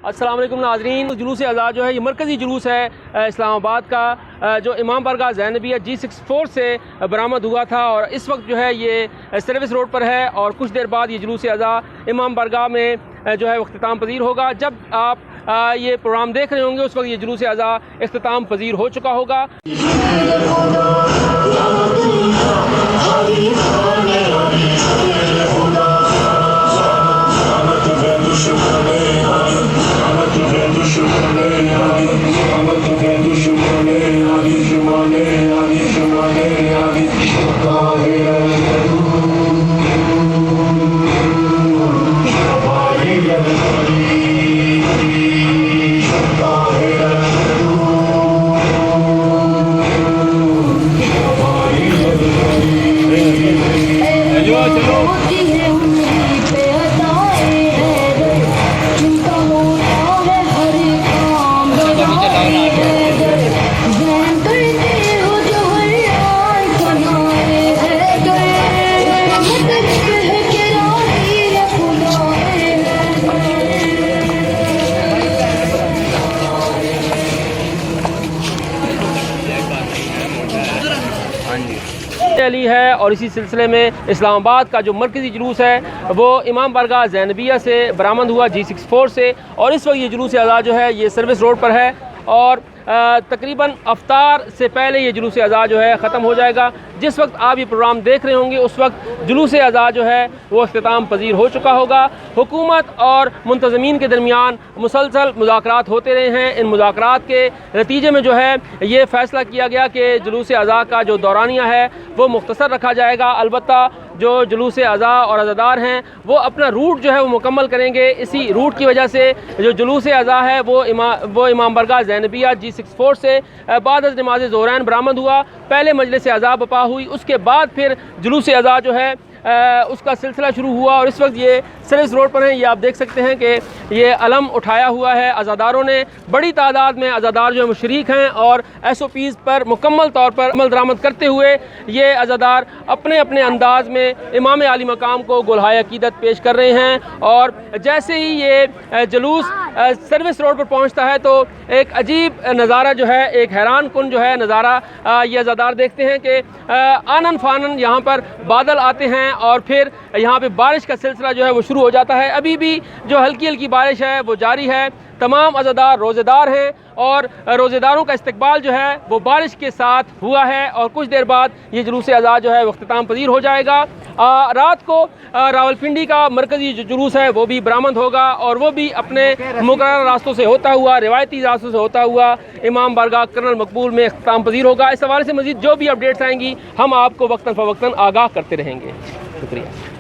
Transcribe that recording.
السلام علیکم ناظرین، جلوس اعزاز جو ہے یہ مرکزی جلوس ہے اسلام آباد کا، جو امام بارگاہ زینبیہ G64 سے برآمد ہوا تھا اور اس وقت جو ہے یہ سروس روڈ پر ہے اور کچھ دیر بعد یہ جلوس اعزاز امام بارگاہ میں جو ہے اختتام پذیر ہوگا۔ جب آپ یہ پروگرام دیکھ رہے ہوں گے اس وقت یہ جلوس اعزاز اختتام پذیر ہو چکا ہوگا۔ علی ہے اور اسی سلسلے میں اسلام آباد کا جو مرکزی جلوس ہے وہ امام بارگاہ زینبیہ سے برآمد ہوا G64 سے، اور اس وقت یہ جلوس اعزاز جو ہے یہ سروس روڈ پر ہے اور تقریباً افطار سے پہلے یہ جلوس اعزاز جو ہے ختم ہو جائے گا۔ جس وقت آپ یہ پروگرام دیکھ رہے ہوں گے اس وقت جلوس اعزاز جو ہے وہ اختتام پذیر ہو چکا ہوگا۔ حکومت اور منتظمین کے درمیان مسلسل مذاکرات ہوتے رہے ہیں۔ ان مذاکرات کے نتیجے میں جو ہے یہ فیصلہ کیا گیا کہ جلوس اعزاز کا جو دورانیہ ہے وہ مختصر رکھا جائے گا، البتہ جو جلوس اعزاز اور عزادار ہیں وہ اپنا روٹ جو ہے وہ مکمل کریں گے۔ اسی روٹ کی وجہ سے جو جلوس اعزاز ہے وہ امام بارگاہ زینبیہ G64 سے بعد از نماز ظہرین برآمد ہوا۔ پہلے مجلس اعزاز بپا ہوئی، اس کے بعد پھر جلوس اعزاز جو ہے اس کا سلسلہ شروع ہوا اور اس وقت یہ سروس روڈ پر ہیں۔ یہ آپ دیکھ سکتے ہیں کہ یہ علم اٹھایا ہوا ہے عزاداروں نے، بڑی تعداد میں عزادار جو شریک ہیں اور SOPs پر مکمل طور پر عمل درآمد کرتے ہوئے یہ عزادار اپنے اپنے انداز میں امام عالی مقام کو گلہائے عقیدت پیش کر رہے ہیں۔ اور جیسے ہی یہ جلوس سروس روڈ پر پہنچتا ہے تو ایک عجیب نظارہ جو ہے، ایک حیران کن جو ہے نظارہ یہ عزادار دیکھتے ہیں کہ آنن فانن یہاں پر بادل آتے ہیں اور پھر یہاں پہ بارش کا سلسلہ جو ہے وہ شروع ہو جاتا ہے۔ ابھی بھی جو ہلکی ہلکی بارش ہے وہ جاری ہے۔ تمام عزادار روزے دار ہیں اور روزے داروں کا استقبال جو ہے وہ بارش کے ساتھ ہوا ہے اور کچھ دیر بعد یہ جلوس اعزاز جو ہے وہ اختتام پذیر ہو جائے گا۔ رات کو راولپنڈی کا مرکزی جو جلوس ہے وہ بھی برآمد ہوگا اور وہ بھی اپنے مقررہ راستوں سے ہوتا ہوا، روایتی راستوں سے ہوتا ہوا امام بارگاہ کرنل مقبول میں اختتام پذیر ہوگا۔ اس حوالے سے مزید جو بھی اپڈیٹس آئیں گی ہم آپ کو وقتاً فوقتاً آگاہ کرتے رہیں گے۔ شکریہ۔